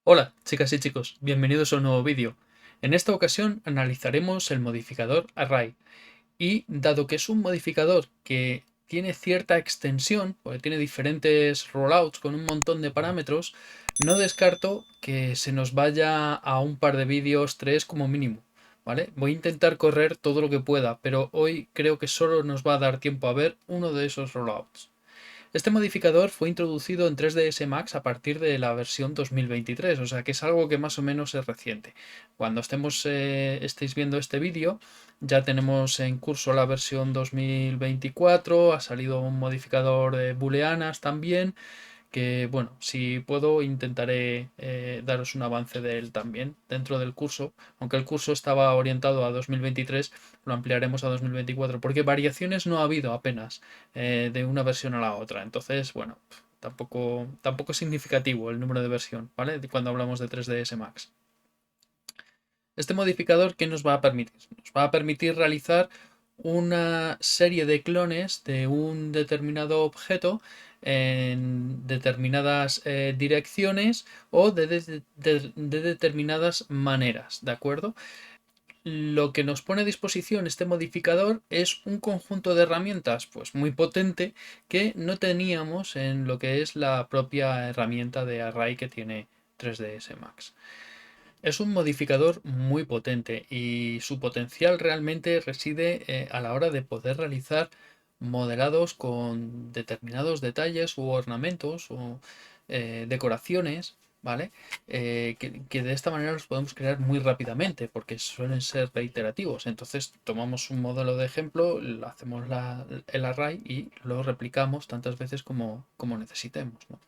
Hola, chicas y chicos, bienvenidos a un nuevo vídeo. En esta ocasión analizaremos el modificador Array y dado que es un modificador que tiene cierta extensión, porque tiene diferentes rollouts con un montón de parámetros, no descarto que se nos vaya a un par de vídeos, 3 como mínimo, ¿vale? Voy a intentar correr todo lo que pueda, pero hoy creo que solo nos va a dar tiempo a ver uno de esos rollouts. Este modificador fue introducido en 3ds Max a partir de la versión 2023, o sea que es algo que más o menos es reciente. Cuando estéis viendo este vídeo, ya tenemos en curso la versión 2024, ha salido un modificador de booleanas también, que bueno, si puedo intentaré daros un avance de él también dentro del curso, aunque el curso estaba orientado a 2023, lo ampliaremos a 2024, porque variaciones no ha habido apenas de una versión a la otra, entonces bueno, tampoco es significativo el número de versión, ¿vale? Cuando hablamos de 3ds Max. Este modificador, ¿qué nos va a permitir? Nos va a permitir realizar una serie de clones de un determinado objeto en determinadas direcciones o de determinadas maneras, ¿de acuerdo? Lo que nos pone a disposición este modificador es un conjunto de herramientas pues muy potente que no teníamos en lo que es la propia herramienta de Array que tiene 3ds Max. Es un modificador muy potente y su potencial realmente reside a la hora de poder realizar modelados con determinados detalles u ornamentos o decoraciones, ¿vale? Que de esta manera los podemos crear muy rápidamente porque suelen ser reiterativos. Entonces tomamos un modelo de ejemplo, hacemos el array y lo replicamos tantas veces como necesitemos, ¿no?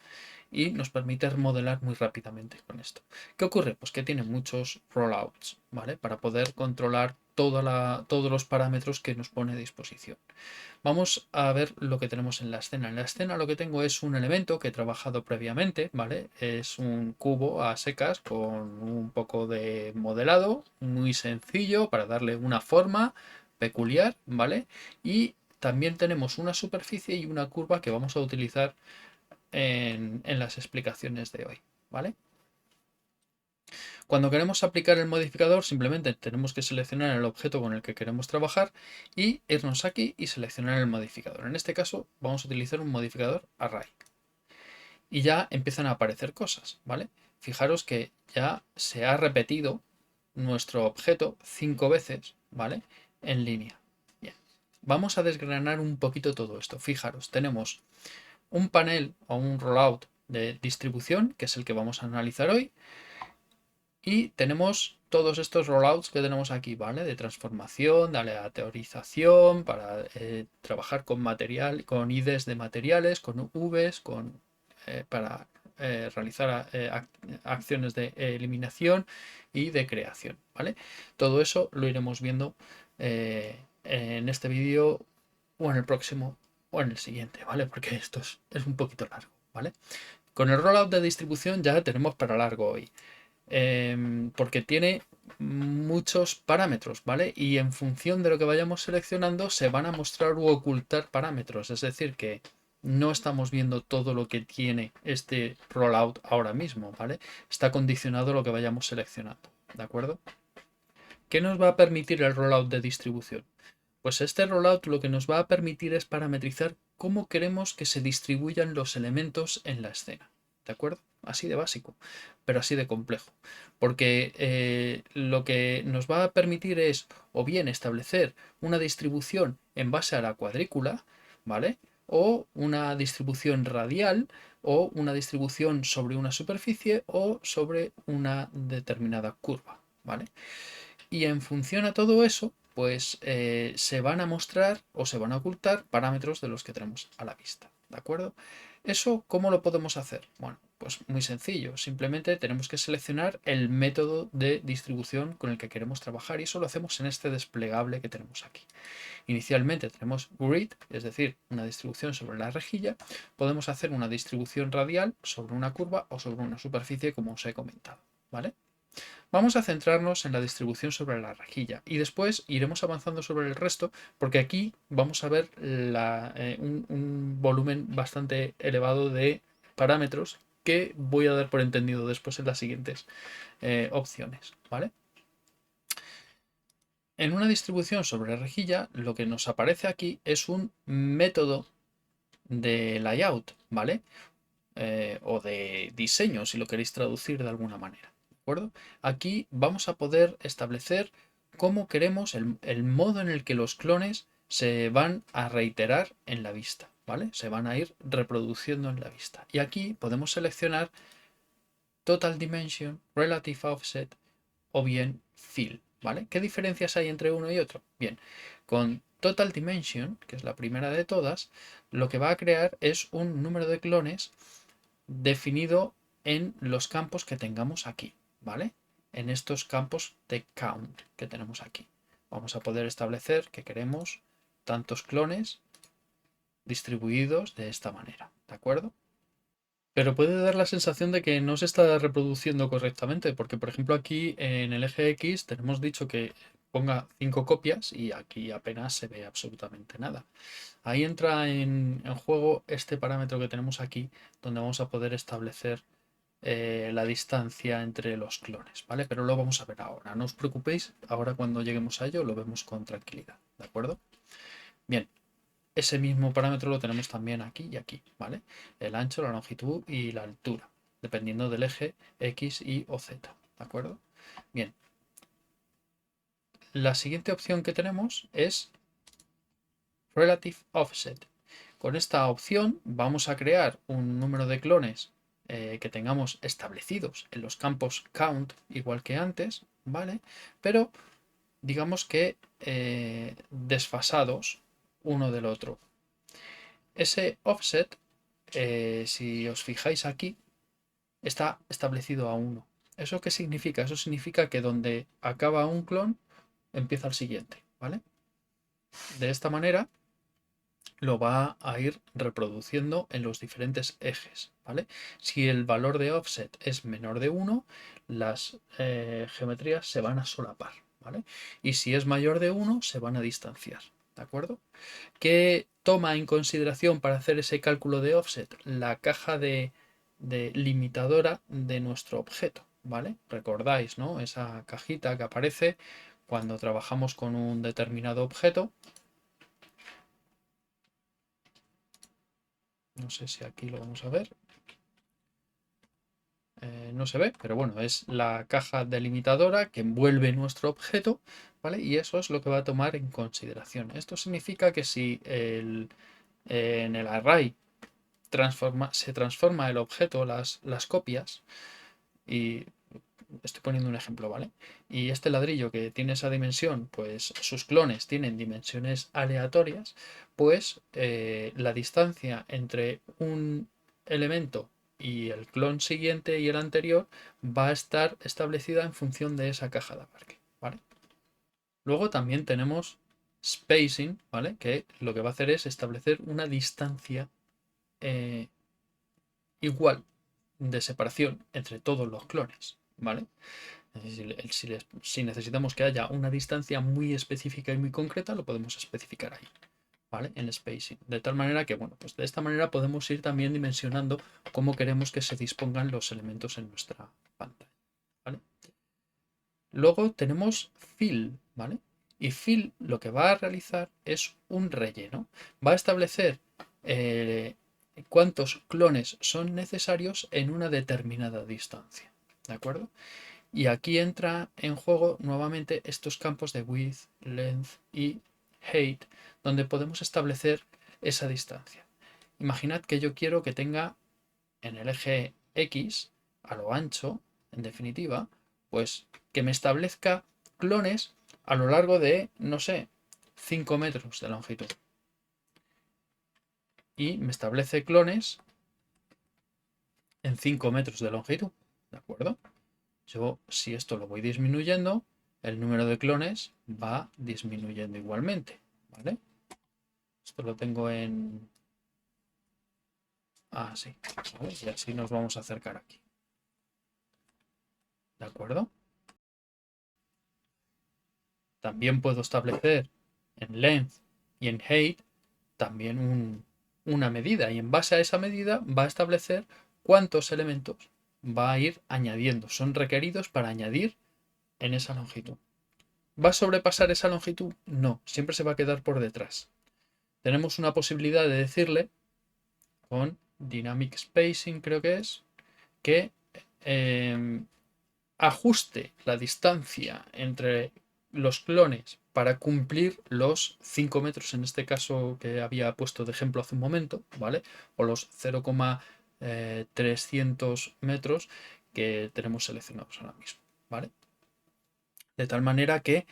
Y nos permite modelar muy rápidamente con esto. ¿Qué ocurre? Pues que tiene muchos rollouts, ¿vale? Para poder controlar todos los parámetros que nos pone a disposición. Vamos a ver lo que tenemos en la escena. En la escena lo que tengo es un elemento que he trabajado previamente, ¿vale? Es un cubo a secas con un poco de modelado, muy sencillo para darle una forma peculiar, ¿vale? Y también tenemos una superficie y una curva que vamos a utilizar en las explicaciones de hoy, ¿vale? Cuando queremos aplicar el modificador, simplemente tenemos que seleccionar el objeto con el que queremos trabajar y irnos aquí y seleccionar el modificador. En este caso vamos a utilizar un modificador array. Y ya empiezan a aparecer cosas, ¿vale? Fijaros que ya se ha repetido nuestro objeto 5 veces, ¿vale? En línea. Bien. Vamos a desgranar un poquito todo esto. Fijaros, tenemos un panel o un rollout de distribución, que es el que vamos a analizar hoy, y tenemos todos estos rollouts que tenemos aquí, ¿vale? De transformación, de aleatorización, para trabajar con material, con IDs de materiales, con Vs, para realizar acciones de eliminación y de creación, ¿vale? Todo eso lo iremos viendo en este vídeo o en el próximo o en el siguiente, ¿vale? Porque esto es un poquito largo, ¿vale? Con el rollout de distribución ya tenemos para largo hoy, porque tiene muchos parámetros, ¿vale? Y en función de lo que vayamos seleccionando se van a mostrar u ocultar parámetros, es decir, que no estamos viendo todo lo que tiene este rollout ahora mismo, ¿vale? Está condicionado a lo que vayamos seleccionando, ¿de acuerdo? ¿Qué nos va a permitir el rollout de distribución? Pues este rollout lo que nos va a permitir es parametrizar cómo queremos que se distribuyan los elementos en la escena. ¿De acuerdo? Así de básico, pero así de complejo. Porque lo que nos va a permitir es o bien establecer una distribución en base a la cuadrícula, ¿vale? O una distribución radial, o una distribución sobre una superficie o sobre una determinada curva, ¿vale? Y en función a todo eso, pues se van a mostrar o se van a ocultar parámetros de los que tenemos a la vista. ¿De acuerdo? ¿Eso cómo lo podemos hacer? Bueno, pues muy sencillo. Simplemente tenemos que seleccionar el método de distribución con el que queremos trabajar y eso lo hacemos en este desplegable que tenemos aquí. Inicialmente tenemos grid, es decir, una distribución sobre la rejilla. Podemos hacer una distribución radial sobre una curva o sobre una superficie, como os he comentado. ¿Vale? Vamos a centrarnos en la distribución sobre la rejilla y después iremos avanzando sobre el resto porque aquí vamos a ver un volumen bastante elevado de parámetros que voy a dar por entendido después en las siguientes opciones, ¿vale? En una distribución sobre rejilla, lo que nos aparece aquí es un método de layout, ¿vale? O de diseño, si lo queréis traducir de alguna manera, ¿de acuerdo? Aquí vamos a poder establecer cómo queremos el modo en el que los clones se van a reiterar en la vista, ¿vale? Se van a ir reproduciendo en la vista. Y aquí podemos seleccionar Total Dimension, Relative Offset o bien Fill, ¿vale? ¿Qué diferencias hay entre uno y otro? Bien, con Total Dimension, que es la primera de todas, lo que va a crear es un número de clones definido en los campos que tengamos aquí, ¿vale? En estos campos de count que tenemos aquí. Vamos a poder establecer que queremos tantos clones distribuidos de esta manera, ¿de acuerdo? Pero puede dar la sensación de que no se está reproduciendo correctamente, porque por ejemplo aquí en el eje X tenemos dicho que ponga 5 copias y aquí apenas se ve absolutamente nada. Ahí entra en juego este parámetro que tenemos aquí, donde vamos a poder establecer la distancia entre los clones, ¿vale? Pero lo vamos a ver ahora, no os preocupéis, ahora cuando lleguemos a ello lo vemos con tranquilidad, ¿de acuerdo? Bien, ese mismo parámetro lo tenemos también aquí y aquí, ¿vale? El ancho, la longitud y la altura, dependiendo del eje X, Y o Z, ¿de acuerdo? Bien, la siguiente opción que tenemos es Relative Offset. Con esta opción vamos a crear un número de clones que tengamos establecidos en los campos count, igual que antes, ¿vale? Pero digamos que desfasados uno del otro. Ese offset, si os fijáis aquí, está establecido a 1. ¿Eso qué significa? Eso significa que donde acaba un clon, empieza el siguiente, ¿vale? De esta manera lo va a ir reproduciendo en los diferentes ejes, ¿vale? Si el valor de offset es menor de 1, las geometrías se van a solapar, ¿vale? Y si es mayor de 1, se van a distanciar, ¿de acuerdo? ¿Qué toma en consideración para hacer ese cálculo de offset? La caja de limitadora de nuestro objeto, ¿vale? Recordáis, ¿no? Esa cajita que aparece cuando trabajamos con un determinado objeto. No sé si aquí lo vamos a ver. No se ve, pero bueno, es la caja delimitadora que envuelve nuestro objeto, ¿vale? Y eso es lo que va a tomar en consideración. Esto significa que si en el array se transforma el objeto, las copias, y estoy poniendo un ejemplo, ¿vale? Y este ladrillo que tiene esa dimensión, pues sus clones tienen dimensiones aleatorias, pues la distancia entre un elemento y el clon siguiente y el anterior va a estar establecida en función de esa caja de abarque, ¿vale? Luego también tenemos spacing, ¿vale? Que lo que va a hacer es establecer una distancia eh, igual de separación entre todos los clones, ¿vale? Si necesitamos que haya una distancia muy específica y muy concreta, lo podemos especificar ahí, ¿vale? En spacing. De tal manera que, bueno, pues de esta manera podemos ir también dimensionando cómo queremos que se dispongan los elementos en nuestra pantalla, ¿vale? Luego tenemos fill, ¿vale? Y fill lo que va a realizar es un relleno. Va a establecer eh, cuántos clones son necesarios en una determinada distancia, ¿de acuerdo? Y aquí entra en juego nuevamente estos campos de width, length y height, donde podemos establecer esa distancia. Imaginad que yo quiero que tenga en el eje X, a lo ancho, en definitiva, pues que me establezca clones a lo largo de, no sé, 5 metros de longitud. Y me establece clones en 5 metros de longitud, ¿de acuerdo? Yo, si esto lo voy disminuyendo, el número de clones va disminuyendo igualmente, ¿vale? Esto lo tengo en... Ah, sí, ¿vale? Y así nos vamos a acercar aquí. ¿De acuerdo? También puedo establecer en length y en height también una medida, y en base a esa medida va a establecer cuántos elementos va a ir añadiendo, son requeridos para añadir en esa longitud. ¿Va a sobrepasar esa longitud? No, siempre se va a quedar por detrás. Tenemos una posibilidad de decirle con Dynamic Spacing, creo que ajuste la distancia entre los clones para cumplir los 5 metros, en este caso que había puesto de ejemplo hace un momento, ¿vale? O los 0,300 metros que tenemos seleccionados ahora mismo, ¿vale? De tal manera que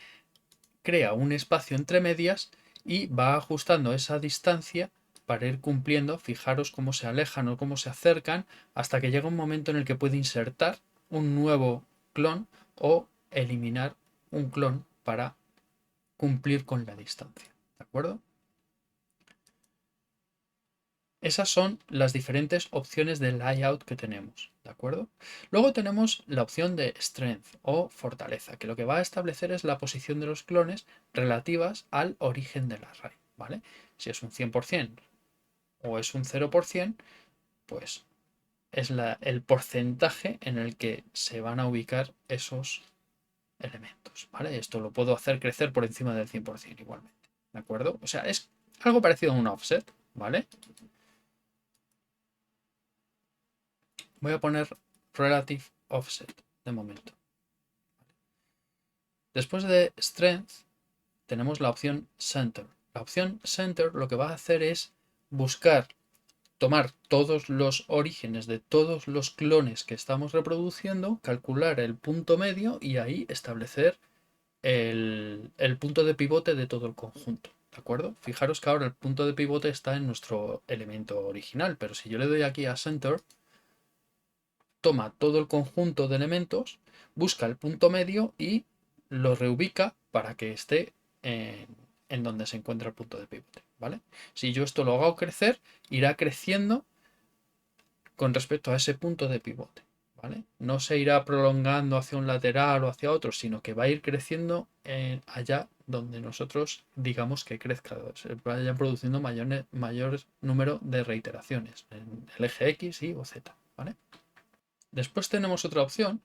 crea un espacio entre medias y va ajustando esa distancia para ir cumpliendo. Fijaros cómo se alejan o cómo se acercan hasta que llega un momento en el que puede insertar un nuevo clon o eliminar un clon para cumplir con la distancia. ¿De acuerdo? Esas son las diferentes opciones de layout que tenemos, ¿de acuerdo? Luego tenemos la opción de strength o fortaleza, que lo que va a establecer es la posición de los clones relativas al origen del array, ¿vale? Si es un 100% o es un 0%, pues es el porcentaje en el que se van a ubicar esos elementos, ¿vale? Esto lo puedo hacer crecer por encima del 100% igualmente, ¿de acuerdo? O sea, es algo parecido a un offset, ¿vale? Voy a poner Relative Offset de momento. Después de Strength tenemos la opción Center. La opción Center lo que va a hacer es buscar, tomar todos los orígenes de todos los clones que estamos reproduciendo, calcular el punto medio y ahí establecer el punto de pivote de todo el conjunto. ¿De acuerdo? Fijaros que ahora el punto de pivote está en nuestro elemento original, pero si yo le doy aquí a Center, toma todo el conjunto de elementos, busca el punto medio y lo reubica para que esté en donde se encuentra el punto de pivote, ¿vale? Si yo esto lo hago crecer, irá creciendo con respecto a ese punto de pivote, ¿vale? No se irá prolongando hacia un lateral o hacia otro, sino que va a ir creciendo allá donde nosotros digamos que crezca, se vaya produciendo mayor número de reiteraciones en el eje X, Y o Z, ¿vale? Después tenemos otra opción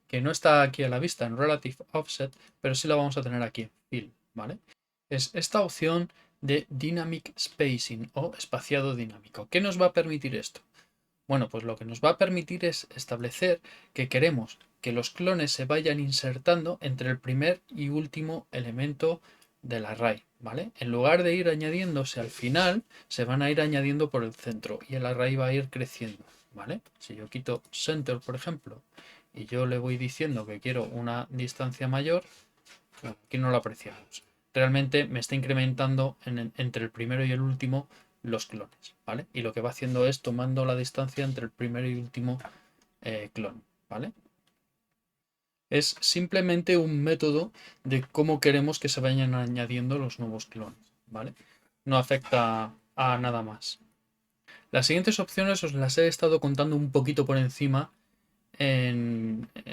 que no está aquí a la vista en Relative Offset, pero sí la vamos a tener aquí en Fill, ¿vale? Es esta opción de Dynamic Spacing o espaciado dinámico. ¿Qué nos va a permitir esto? Bueno, pues lo que nos va a permitir es establecer que queremos que los clones se vayan insertando entre el primer y último elemento del array, ¿vale? En lugar de ir añadiéndose al final, se van a ir añadiendo por el centro y el array va a ir creciendo, ¿vale? Si yo quito center, por ejemplo, y yo le voy diciendo que quiero una distancia mayor, aquí no lo apreciamos. Realmente me está incrementando entre el primero y el último los clones, ¿vale? Y lo que va haciendo es tomando la distancia entre el primero y último clon, ¿vale? Es simplemente un método de cómo queremos que se vayan añadiendo los nuevos clones, ¿vale? No afecta a nada más. Las siguientes opciones os las he estado contando un poquito por encima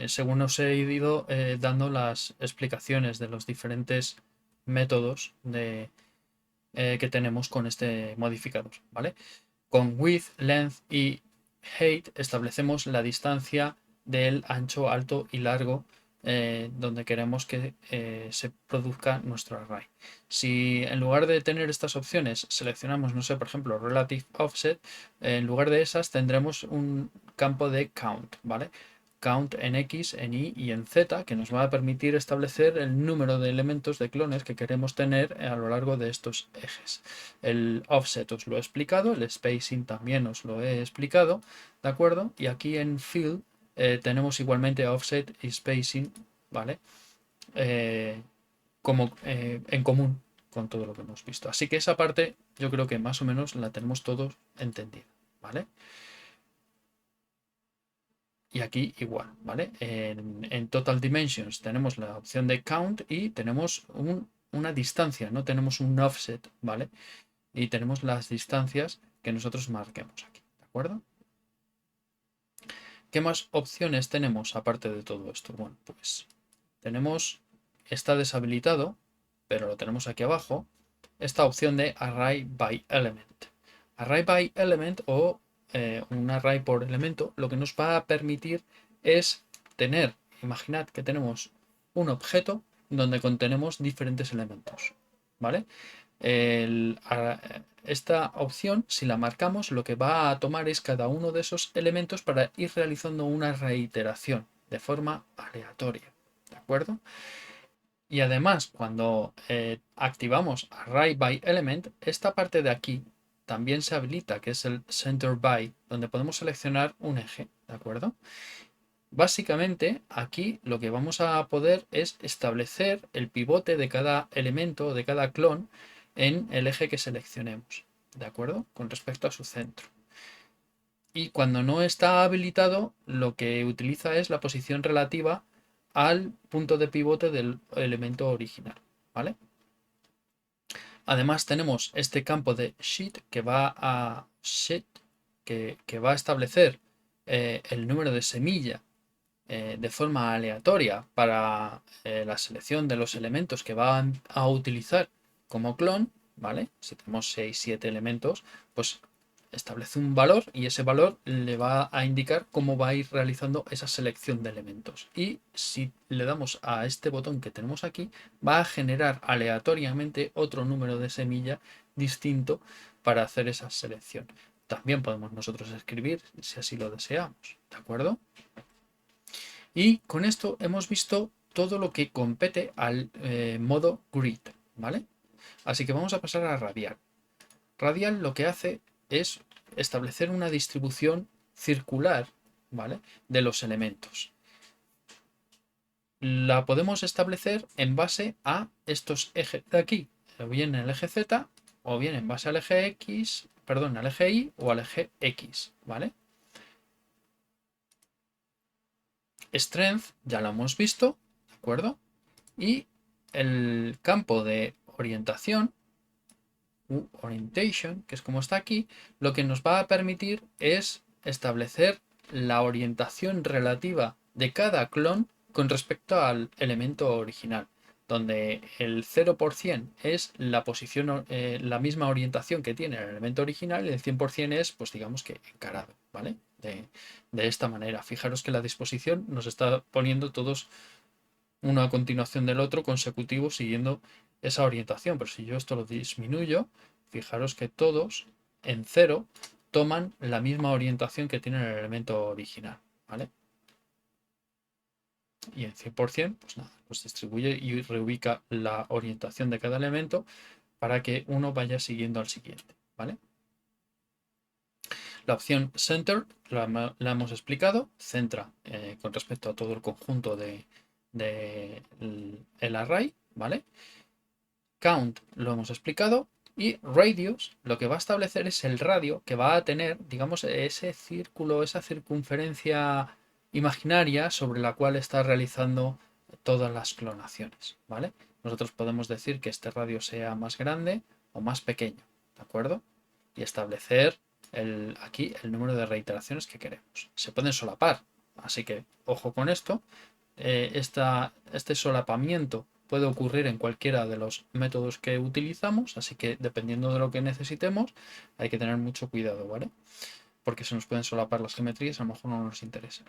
según os he ido dando las explicaciones de los diferentes métodos que tenemos con este modificador, ¿vale? Con width, length y height establecemos la distancia del ancho, alto y largo donde queremos que se produzca nuestro array. Si en lugar de tener estas opciones seleccionamos, no sé, por ejemplo, Relative Offset, en lugar de esas tendremos un campo de Count, ¿vale? Count en X, en Y y en Z, que nos va a permitir establecer el número de elementos de clones que queremos tener a lo largo de estos ejes. El offset os lo he explicado, el spacing también os lo he explicado, ¿de acuerdo? Y aquí en fill tenemos igualmente offset y spacing, ¿vale? En común con todo lo que hemos visto. Así que esa parte yo creo que más o menos la tenemos todos entendida, ¿vale? Y aquí igual, ¿vale? En Total Dimensions tenemos la opción de Count y tenemos una distancia, no tenemos un offset, ¿vale? Y tenemos las distancias que nosotros marquemos aquí, ¿de acuerdo? ¿Qué más opciones tenemos aparte de todo esto? Bueno, pues tenemos está deshabilitado, pero lo tenemos aquí abajo, esta opción de Array by Element. Array by Element o un array por elemento, lo que nos va a permitir es tener, imaginad que tenemos un objeto donde contenemos diferentes elementos, ¿vale? Esta opción, si la marcamos, lo que va a tomar es cada uno de esos elementos para ir realizando una reiteración de forma aleatoria, ¿de acuerdo? Y además, cuando activamos Array by Element, esta parte de aquí también se habilita, que es el Center by, donde podemos seleccionar un eje, ¿de acuerdo? Básicamente, aquí lo que vamos a poder es establecer el pivote de cada elemento, de cada clon, en el eje que seleccionemos, ¿de acuerdo? Con respecto a su centro. Y cuando no está habilitado, lo que utiliza es la posición relativa al punto de pivote del elemento original, ¿vale? Además tenemos este campo de sheet que va a establecer el número de semilla de forma aleatoria para la selección de los elementos que van a utilizar como clon, ¿vale? Si tenemos 6, 7 elementos, pues establece un valor y ese valor le va a indicar cómo va a ir realizando esa selección de elementos. Y si le damos a este botón que tenemos aquí, va a generar aleatoriamente otro número de semilla distinto para hacer esa selección. También podemos nosotros escribir si así lo deseamos, ¿de acuerdo? Y con esto hemos visto todo lo que compete al modo grid, ¿vale? Así que vamos a pasar a radial. Radial lo que hace es establecer una distribución circular, ¿vale?, de los elementos. La podemos establecer en base a estos ejes de aquí, o bien el eje Z, o bien en base al eje X, perdón, al eje Y o al eje X, ¿vale? Strength ya lo hemos visto, ¿de acuerdo? Y el campo de orientación, orientation, que es como está aquí, lo que nos va a permitir es establecer la orientación relativa de cada clon con respecto al elemento original, donde el 0% es la posición, la misma orientación que tiene el elemento original y el 100% es, pues digamos que encarado, ¿vale? De esta manera. Fijaros que la disposición nos está poniendo todos uno a continuación del otro consecutivo siguiendo esa orientación. Pero si yo esto lo disminuyo, fijaros que todos en 0 toman la misma orientación que tiene el elemento original, ¿vale? Y en 100%, pues nada, pues distribuye y reubica la orientación de cada elemento para que uno vaya siguiendo al siguiente, ¿vale? La opción Center la hemos explicado, centra con respecto a todo el conjunto el array, ¿vale? Count lo hemos explicado y radius lo que va a establecer es el radio que va a tener, digamos, ese círculo, esa circunferencia imaginaria sobre la cual está realizando todas las clonaciones, ¿vale? Nosotros podemos decir que este radio sea más grande o más pequeño, ¿de acuerdo? Y establecer aquí el número de reiteraciones que queremos. Se pueden solapar, así que ojo con esto. Este solapamiento puede ocurrir en cualquiera de los métodos que utilizamos, así que dependiendo de lo que necesitemos hay que tener mucho cuidado, ¿vale? Porque se nos pueden solapar las geometrías, a lo mejor no nos interesa.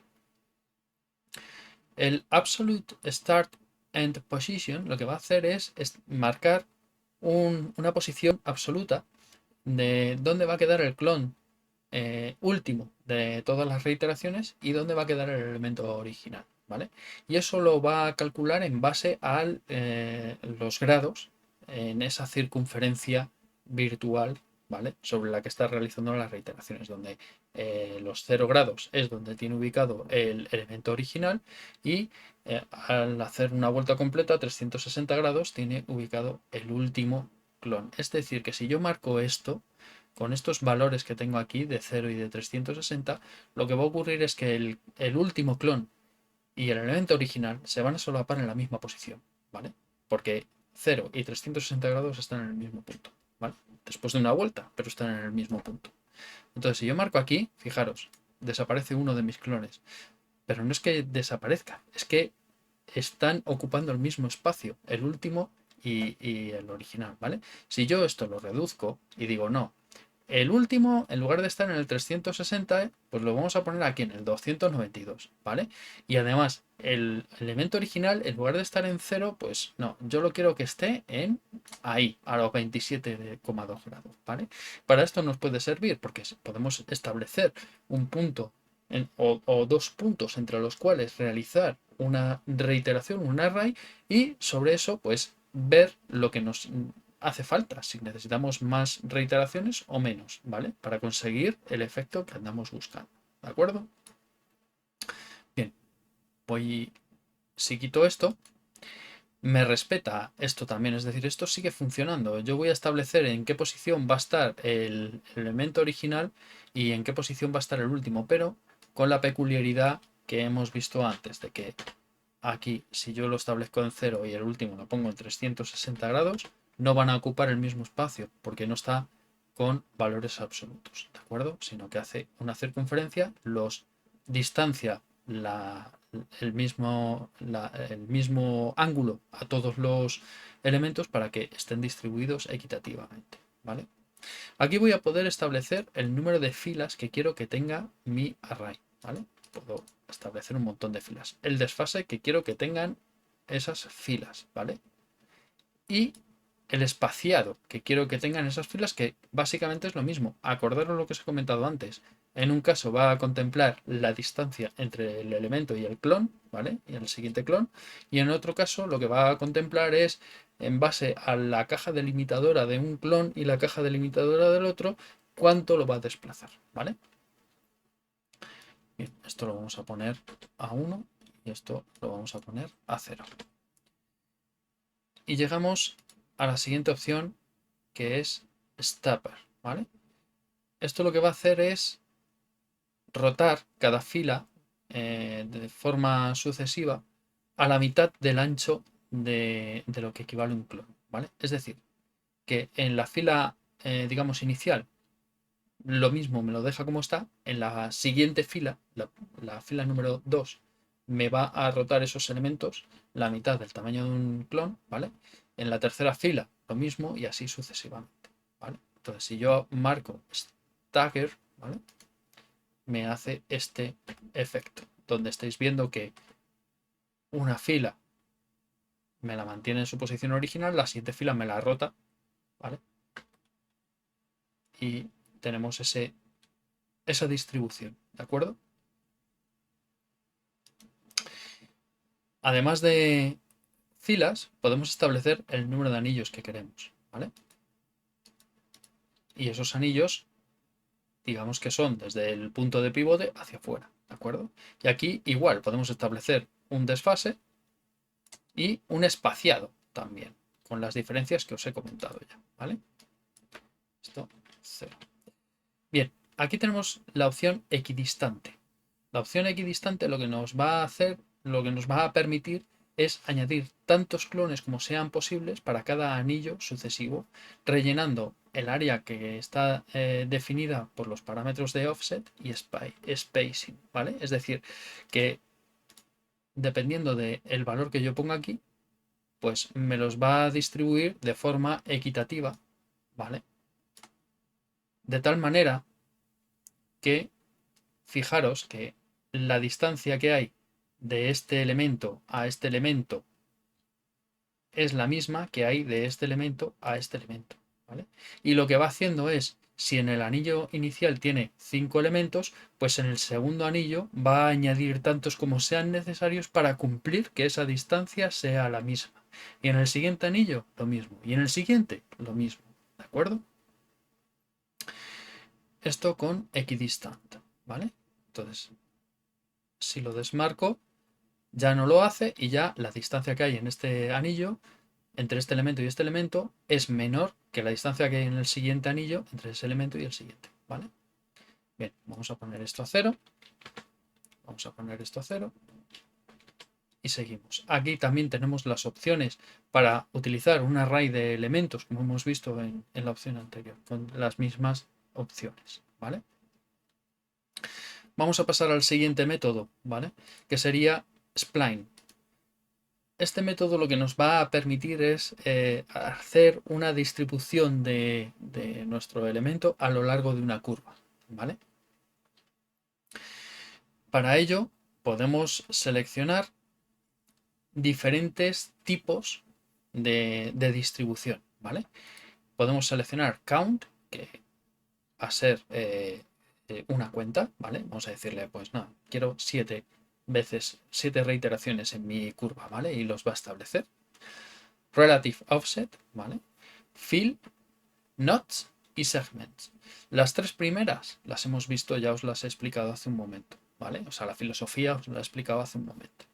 El Absolute Start End Position lo que va a hacer es marcar una posición absoluta de dónde va a quedar el clon último de todas las reiteraciones y dónde va a quedar el elemento original, ¿vale? Y eso lo va a calcular en base a los grados en esa circunferencia virtual, ¿vale?, sobre la que está realizando las reiteraciones, donde los 0 grados es donde tiene ubicado el elemento original y al hacer una vuelta completa a 360 grados tiene ubicado el último clon. Es decir, que si yo marco esto, con estos valores que tengo aquí de 0 y de 360, lo que va a ocurrir es que el último clon y el elemento original se van a solapar en la misma posición, ¿vale? Porque 0 y 360 grados están en el mismo punto, ¿vale? Después de una vuelta, pero están en el mismo punto. Entonces, si yo marco aquí, fijaros, desaparece uno de mis clones. Pero no es que desaparezca, es que están ocupando el mismo espacio, el último y el original, ¿vale? Si yo esto lo reduzco y digo no, el último, en lugar de estar en el 360, pues lo vamos a poner aquí en el 292, ¿vale? Y además, el elemento original, en lugar de estar en 0, pues no, yo lo quiero que esté en ahí, a los 27,2 grados, ¿vale? Para esto nos puede servir porque podemos establecer un punto o dos puntos entre los cuales realizar una reiteración, un array, y sobre eso, pues ver lo que nos hace falta, si necesitamos más reiteraciones o menos, ¿vale? Para conseguir el efecto que andamos buscando, ¿de acuerdo? Bien, si quito esto, me respeta esto también, es decir, esto sigue funcionando. Yo voy a establecer en qué posición va a estar el elemento original y en qué posición va a estar el último, pero con la peculiaridad que hemos visto antes, de que aquí, si yo lo establezco en 0 y el último lo pongo en 360 grados, no van a ocupar el mismo espacio porque no está con valores absolutos, ¿de acuerdo? Sino que hace una circunferencia, los distancia el mismo ángulo a todos los elementos para que estén distribuidos equitativamente, ¿vale? Aquí voy a poder establecer el número de filas que quiero que tenga mi array, ¿vale? Puedo establecer un montón de filas. El desfase que quiero que tengan esas filas, ¿vale? Y el espaciado que quiero que tengan esas filas, que básicamente es lo mismo. Acordaros lo que os he comentado antes. En un caso va a contemplar la distancia entre el elemento y el clon, ¿vale? Y el siguiente clon. Y en otro caso lo que va a contemplar es, en base a la caja delimitadora de un clon y la caja delimitadora del otro, cuánto lo va a desplazar, ¿vale? Bien, esto lo vamos a poner a 1 y esto lo vamos a poner a 0. Y llegamos a la siguiente opción, que es Stapper, ¿vale? Esto lo que va a hacer es rotar cada fila de forma sucesiva a la mitad del ancho de lo que equivale a un clon, ¿vale? Es decir, que en la fila, digamos, inicial, lo mismo me lo deja como está, en la siguiente fila, la fila número 2, me va a rotar esos elementos la mitad del tamaño de un clon, ¿vale? En la tercera fila, lo mismo y así sucesivamente, ¿vale? Entonces, si yo marco stagger, ¿vale? Me hace este efecto, donde estáis viendo que una fila me la mantiene en su posición original, la siguiente fila me la rota, ¿vale? Y tenemos esa distribución, ¿de acuerdo? Además de filas, podemos establecer el número de anillos que queremos, ¿vale? Y esos anillos, digamos que son desde el punto de pivote hacia afuera, ¿de acuerdo? Y aquí igual podemos establecer un desfase y un espaciado también, con las diferencias que os he comentado ya, ¿vale? Esto, 0. Bien, aquí tenemos la opción equidistante. La opción equidistante lo que nos va a hacer, lo que nos va a permitir es añadir tantos clones como sean posibles para cada anillo sucesivo, rellenando el área que está definida por los parámetros de offset y spacing, ¿vale? Es decir, que dependiendo del valor que yo ponga aquí, pues me los va a distribuir de forma equitativa, ¿vale? De tal manera que, fijaros que la distancia que hay de este elemento a este elemento es la misma que hay de este elemento a este elemento, ¿vale? Y lo que va haciendo es, si en el anillo inicial tiene 5 elementos, pues en el segundo anillo va a añadir tantos como sean necesarios para cumplir que esa distancia sea la misma. Y en el siguiente anillo, lo mismo. Y en el siguiente, lo mismo. ¿De acuerdo? Esto con equidistant, ¿vale? Entonces, si lo desmarco, ya no lo hace y ya la distancia que hay en este anillo entre este elemento y este elemento es menor que la distancia que hay en el siguiente anillo entre ese elemento y el siguiente, ¿vale? Bien, vamos a poner esto a 0. Vamos a poner esto a 0. Y seguimos. Aquí también tenemos las opciones para utilizar un array de elementos, como hemos visto en la opción anterior, con las mismas opciones, ¿vale? Vamos a pasar al siguiente método, ¿vale? Que sería spline. Este método lo que nos va a permitir es hacer una distribución de nuestro elemento a lo largo de una curva, ¿vale? Para ello podemos seleccionar diferentes tipos de distribución, ¿vale? Podemos seleccionar count, que va a ser una cuenta, ¿vale? Vamos a decirle, pues no, quiero 7 veces, 7 reiteraciones en mi curva, ¿vale? Y los va a establecer. Relative offset, ¿vale? Fill, nodes y segments. Las tres primeras las hemos visto, ya os las he explicado hace un momento, ¿vale? O sea, la filosofía os la he explicado hace un momento.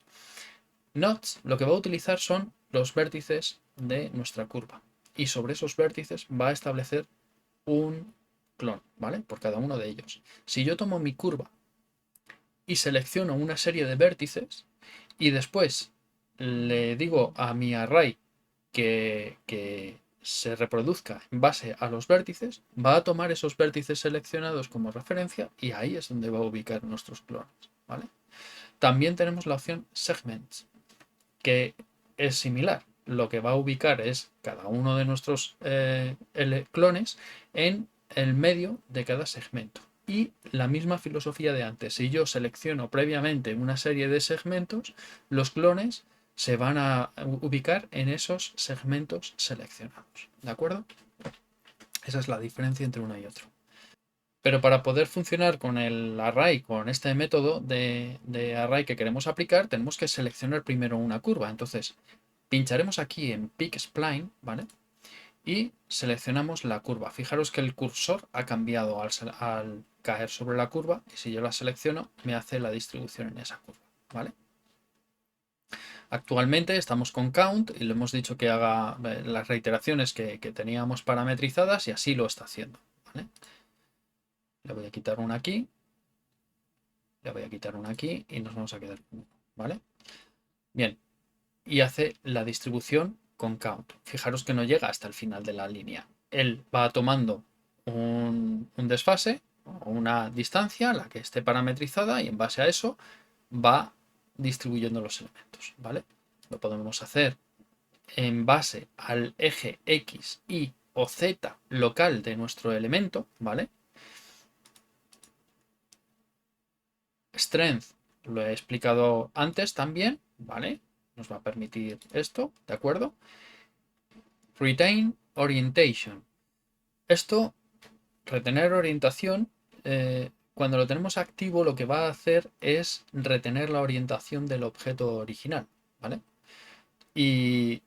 Nodes lo que va a utilizar son los vértices de nuestra curva y sobre esos vértices va a establecer un clon, ¿vale? Por cada uno de ellos. Si yo tomo mi curva y selecciono una serie de vértices y después le digo a mi array que se reproduzca en base a los vértices, va a tomar esos vértices seleccionados como referencia y ahí es donde va a ubicar nuestros clones, ¿vale? También tenemos la opción segments, que es similar. Lo que va a ubicar es cada uno de nuestros clones en el medio de cada segmento. Y la misma filosofía de antes. Si yo selecciono previamente una serie de segmentos, los clones se van a ubicar en esos segmentos seleccionados. ¿De acuerdo? Esa es la diferencia entre uno y otro. Pero para poder funcionar con el array, con este método de array que queremos aplicar, tenemos que seleccionar primero una curva. Entonces, pincharemos aquí en Pick Spline, ¿vale? Y seleccionamos la curva. Fijaros que el cursor ha cambiado al caer sobre la curva y si yo la selecciono, me hace la distribución en esa curva, ¿vale? Actualmente estamos con count y le hemos dicho que haga las reiteraciones que teníamos parametrizadas y así lo está haciendo, ¿vale? Le voy a quitar una aquí. Le voy a quitar una aquí y nos vamos a quedar con uno, ¿vale? Bien, y hace la distribución con count. Fijaros que no llega hasta el final de la línea. Él va tomando un desfase o una distancia, la que esté parametrizada, y en base a eso va distribuyendo los elementos, ¿vale? Lo podemos hacer en base al eje X, Y o Z local de nuestro elemento, ¿vale? Strength lo he explicado antes también, ¿vale? Nos va a permitir esto, ¿de acuerdo? Retain Orientation. Esto, retener orientación, cuando lo tenemos activo, lo que va a hacer es retener la orientación del objeto original, ¿vale? Y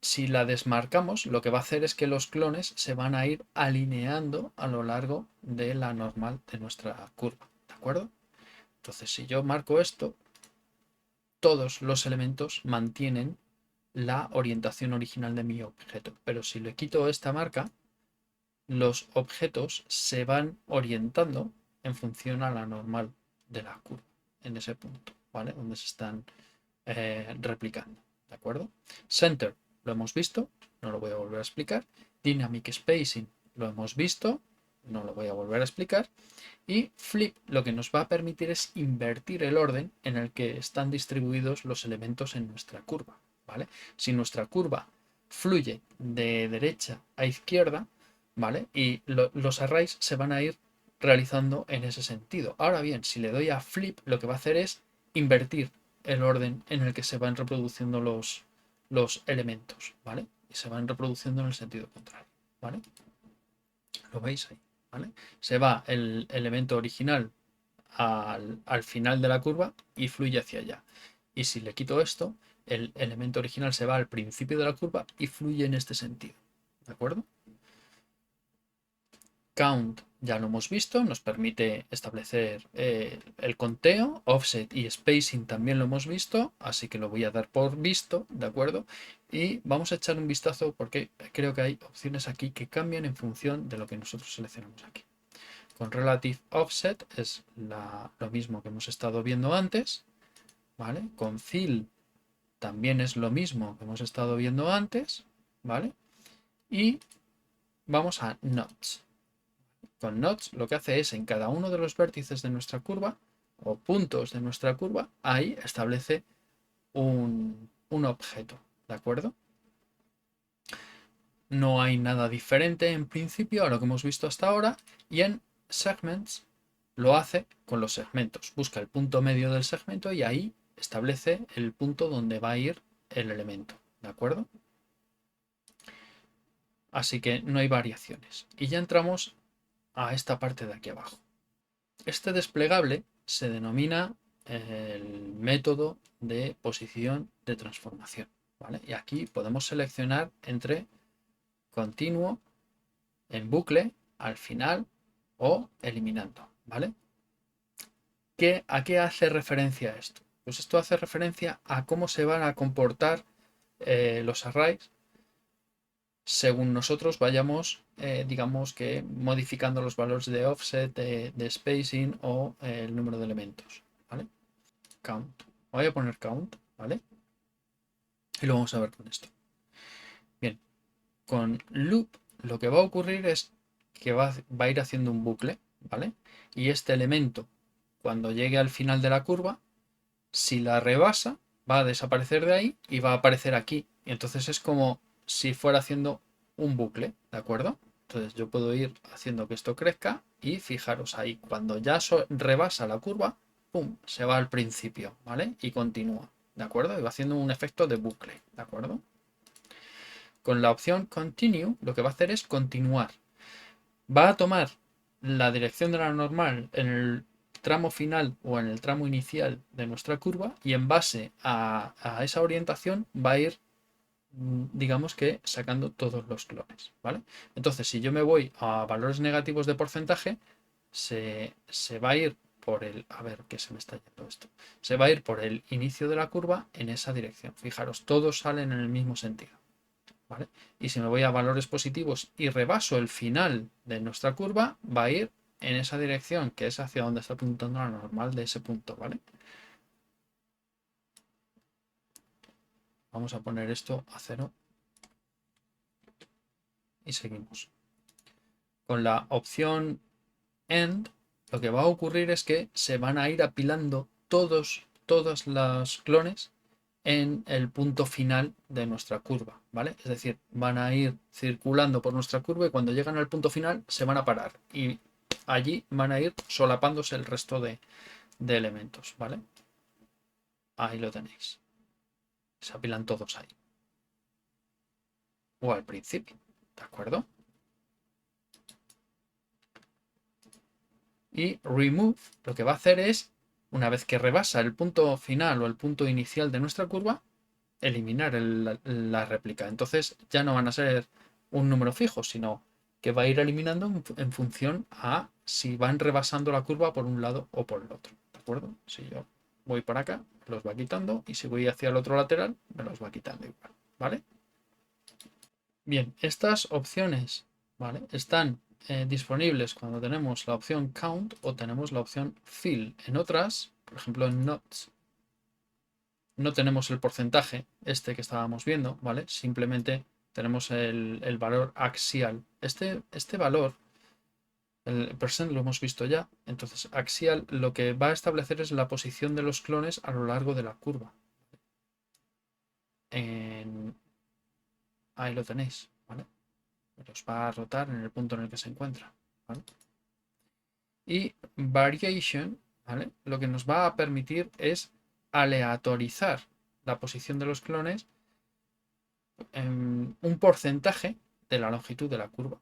si la desmarcamos, lo que va a hacer es que los clones se van a ir alineando a lo largo de la normal de nuestra curva, ¿de acuerdo? Entonces, si yo marco esto, todos los elementos mantienen la orientación original de mi objeto. Pero si le quito esta marca, los objetos se van orientando en función a la normal de la curva, en ese punto, ¿vale? Donde se están replicando, ¿de acuerdo? Center, lo hemos visto, no lo voy a volver a explicar. Dynamic Spacing, lo hemos visto, no lo voy a volver a explicar. Y flip lo que nos va a permitir es invertir el orden en el que están distribuidos los elementos en nuestra curva, ¿vale? Si nuestra curva fluye de derecha a izquierda, ¿vale? Y los arrays se van a ir realizando en ese sentido. Ahora bien, si le doy a flip, lo que va a hacer es invertir el orden en el que se van reproduciendo los elementos, ¿vale? Y se van reproduciendo en el sentido contrario, ¿vale? ¿Lo veis ahí? ¿Vale? Se va el elemento original al final de la curva y fluye hacia allá. Y si le quito esto, el elemento original se va al principio de la curva y fluye en este sentido. ¿De acuerdo? Count ya lo hemos visto, nos permite establecer el conteo, offset y spacing también lo hemos visto, así que lo voy a dar por visto, ¿de acuerdo? Y vamos a echar un vistazo porque creo que hay opciones aquí que cambian en función de lo que nosotros seleccionamos aquí. Con Relative Offset es lo mismo que hemos estado viendo antes, ¿vale? Con Fill también es lo mismo que hemos estado viendo antes, ¿vale? Y vamos a Nodes. Con Nodes lo que hace es en cada uno de los vértices de nuestra curva o puntos de nuestra curva, ahí establece un un objeto, ¿de acuerdo? No hay nada diferente en principio a lo que hemos visto hasta ahora, y en Segments lo hace con los segmentos. Busca el punto medio del segmento y ahí establece el punto donde va a ir el elemento, ¿de acuerdo? Así que no hay variaciones. Y ya entramos a esta parte de aquí abajo. Este desplegable se denomina el método de posición de transformación, ¿vale? Y aquí podemos seleccionar entre continuo, en bucle, al final o eliminando, ¿vale? ¿A qué hace referencia esto? Pues esto hace referencia a cómo se van a comportar los arrays según nosotros vayamos, digamos que modificando los valores de offset, de spacing o el número de elementos, ¿vale? Count. Voy a poner count, ¿vale? Y lo vamos a ver con esto. Bien, con loop lo que va a ocurrir es que va a ir haciendo un bucle, ¿vale? Y este elemento, cuando llegue al final de la curva, si la rebasa, va a desaparecer de ahí y va a aparecer aquí. Y entonces es como si fuera haciendo un bucle, ¿de acuerdo? Entonces yo puedo ir haciendo que esto crezca y fijaros ahí, cuando ya rebasa la curva, ¡pum!, se va al principio, ¿vale? Y continúa, ¿de acuerdo? Y va haciendo un efecto de bucle, ¿de acuerdo? Con la opción Continue, lo que va a hacer es continuar. Va a tomar la dirección de la normal en el tramo final o en el tramo inicial de nuestra curva y en base a esa orientación va a ir, digamos que, sacando todos los clones, ¿vale? Entonces, si yo me voy a valores negativos de porcentaje, se va a ir por el... A ver, ¿qué se me está yendo esto? Se va a ir por el inicio de la curva en esa dirección. Fijaros, todos salen en el mismo sentido, ¿vale? Y si me voy a valores positivos y rebaso el final de nuestra curva, va a ir en esa dirección, que es hacia donde está apuntando la normal de ese punto, ¿vale? Vamos a poner esto a 0 y seguimos. Con la opción End, lo que va a ocurrir es que se van a ir apilando todos los clones en el punto final de nuestra curva, ¿vale? Es decir, van a ir circulando por nuestra curva y cuando llegan al punto final se van a parar y allí van a ir solapándose el resto de elementos, ¿vale? Ahí lo tenéis. Se apilan todos ahí. O al principio, ¿de acuerdo? Y remove lo que va a hacer es, una vez que rebasa el punto final o el punto inicial de nuestra curva, eliminar la réplica. Entonces ya no van a ser un número fijo, sino que va a ir eliminando en función a si van rebasando la curva por un lado o por el otro. ¿De acuerdo? Si yo voy para acá, los va quitando, y si voy hacia el otro lateral, me los va quitando igual. ¿Vale? Bien, estas opciones, ¿vale?, están disponibles cuando tenemos la opción Count o tenemos la opción Fill. En otras, por ejemplo en Notes, no tenemos el porcentaje este que estábamos viendo, ¿vale? Simplemente tenemos el valor axial. Este valor, el percent, lo hemos visto ya. Entonces, axial lo que va a establecer es la posición de los clones a lo largo de la curva. Ahí lo tenéis, ¿vale? Los va a rotar en el punto en el que se encuentra, ¿vale? Y variation, ¿vale?, lo que nos va a permitir es aleatorizar la posición de los clones en un porcentaje de la longitud de la curva.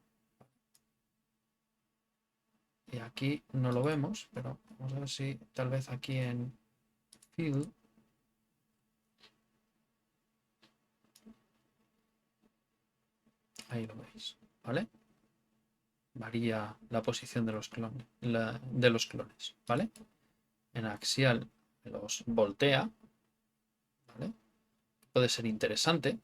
Y aquí no lo vemos, pero vamos a ver si tal vez aquí en Fill ahí lo veis, ¿vale? Varía la posición de los clones, ¿vale? En axial los voltea, ¿vale? Puede ser interesante.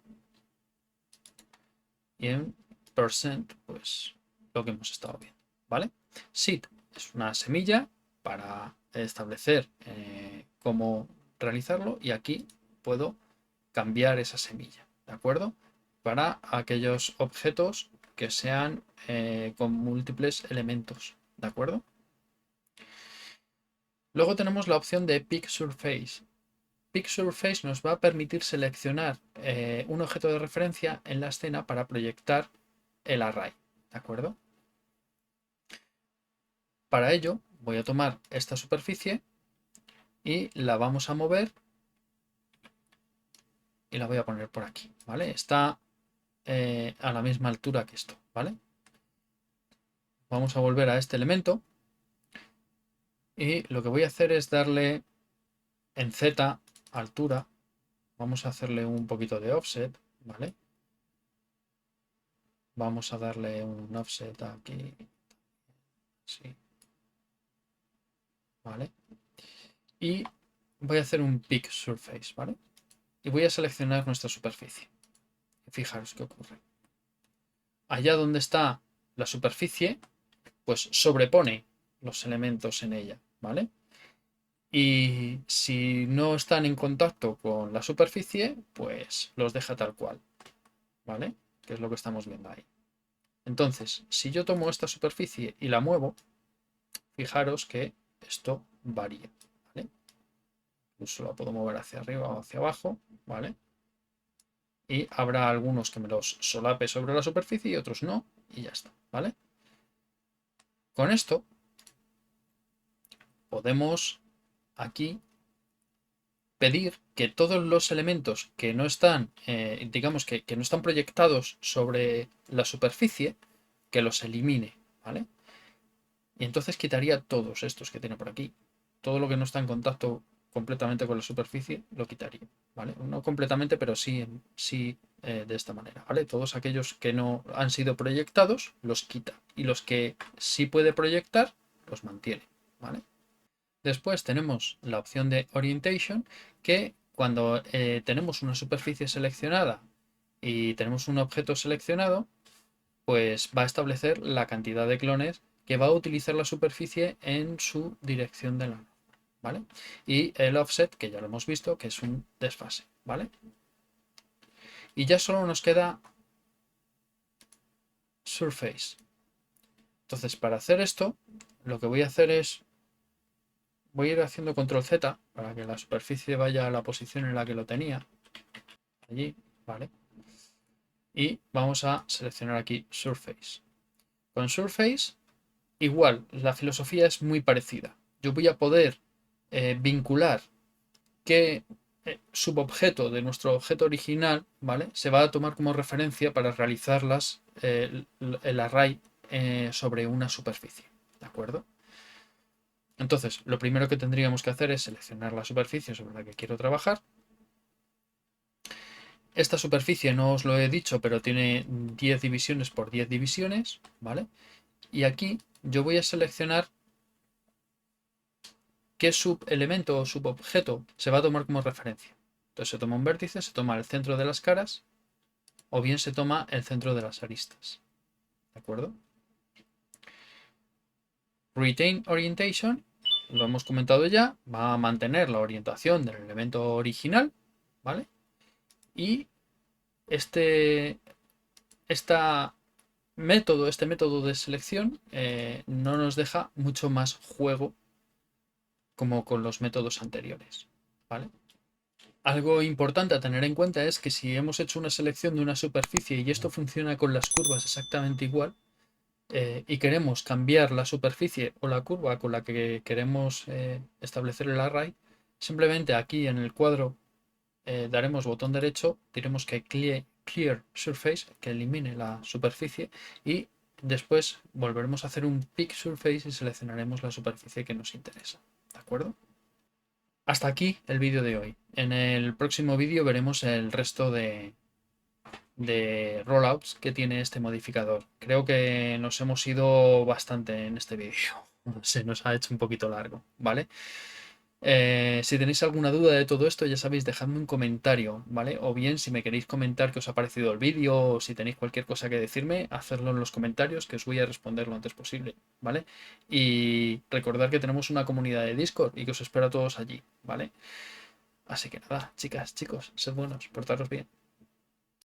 Y en percent, pues lo que hemos estado viendo, ¿vale? Seed es una semilla para establecer cómo realizarlo, y aquí puedo cambiar esa semilla, ¿de acuerdo? Para aquellos objetos que sean con múltiples elementos, ¿de acuerdo? Luego tenemos la opción de Pick Surface. Pick Surface nos va a permitir seleccionar un objeto de referencia en la escena para proyectar el array, ¿de acuerdo? Para ello voy a tomar esta superficie y la vamos a mover y la voy a poner por aquí, ¿vale? Está a la misma altura que esto, ¿vale? Vamos a volver a este elemento y lo que voy a hacer es darle en Z altura, vamos a hacerle un poquito de offset, ¿vale? Vamos a darle un offset aquí, sí, ¿vale? Y voy a hacer un pick surface, ¿vale? Y voy a seleccionar nuestra superficie. Fijaros qué ocurre. Allá donde está la superficie, pues sobrepone los elementos en ella, ¿vale? Y si no están en contacto con la superficie, pues los deja tal cual, ¿vale? Que es lo que estamos viendo ahí. Entonces, si yo tomo esta superficie y la muevo, fijaros que esto varía, ¿vale? Incluso la puedo mover hacia arriba o hacia abajo, ¿vale? Y habrá algunos que me los solape sobre la superficie y otros no, y ya está, ¿vale? Con esto podemos aquí pedir que todos los elementos que no están, digamos que no están proyectados sobre la superficie, que los elimine, ¿vale? Y entonces quitaría todos estos que tiene por aquí. Todo lo que no está en contacto completamente con la superficie lo quitaría, ¿vale? No completamente, pero sí, de esta manera, ¿vale? Todos aquellos que no han sido proyectados los quita y los que sí puede proyectar los mantiene, ¿vale? Después tenemos la opción de Orientation, que cuando tenemos una superficie seleccionada y tenemos un objeto seleccionado, pues va a establecer la cantidad de clones que va a utilizar la superficie en su dirección de la norma, ¿vale? Y el offset, que ya lo hemos visto, que es un desfase, ¿vale? Y ya solo nos queda Surface. Entonces, para hacer esto, lo que voy a hacer es voy a ir haciendo control Z para que la superficie vaya a la posición en la que lo tenía. Allí, ¿vale? Y vamos a seleccionar aquí Surface. Con Surface, igual, la filosofía es muy parecida. Yo voy a poder vincular qué subobjeto de nuestro objeto original, ¿vale? Se va a tomar como referencia para realizar el array sobre una superficie, ¿de acuerdo? Entonces, lo primero que tendríamos que hacer es seleccionar la superficie sobre la que quiero trabajar. Esta superficie no os lo he dicho, pero tiene 10 divisiones por 10 divisiones, ¿vale? Y aquí yo voy a seleccionar qué subelemento o subobjeto se va a tomar como referencia. Entonces se toma un vértice, se toma el centro de las caras o bien se toma el centro de las aristas, ¿de acuerdo? Retain Orientation, lo hemos comentado ya, va a mantener la orientación del elemento original, ¿vale? Y este método de selección no nos deja mucho más juego como con los métodos anteriores, ¿vale? Algo importante a tener en cuenta es que si hemos hecho una selección de una superficie y esto funciona con las curvas exactamente igual, y queremos cambiar la superficie o la curva con la que queremos establecer el array, simplemente aquí en el cuadro daremos botón derecho, diremos que clear surface, que elimine la superficie, y después volveremos a hacer un pick surface y seleccionaremos la superficie que nos interesa. ¿De acuerdo? Hasta aquí el vídeo de hoy. En el próximo vídeo veremos el resto de rollouts que tiene este modificador. Creo que nos hemos ido bastante en este vídeo. Se nos ha hecho un poquito largo, ¿vale? Si tenéis alguna duda de todo esto, ya sabéis, dejadme un comentario, ¿vale? O bien, si me queréis comentar qué os ha parecido el vídeo o si tenéis cualquier cosa que decirme, hacedlo en los comentarios que os voy a responder lo antes posible, ¿vale? Y recordad que tenemos una comunidad de Discord y que os espero a todos allí, ¿vale? Así que nada, chicas, chicos, sed buenos, portaros bien.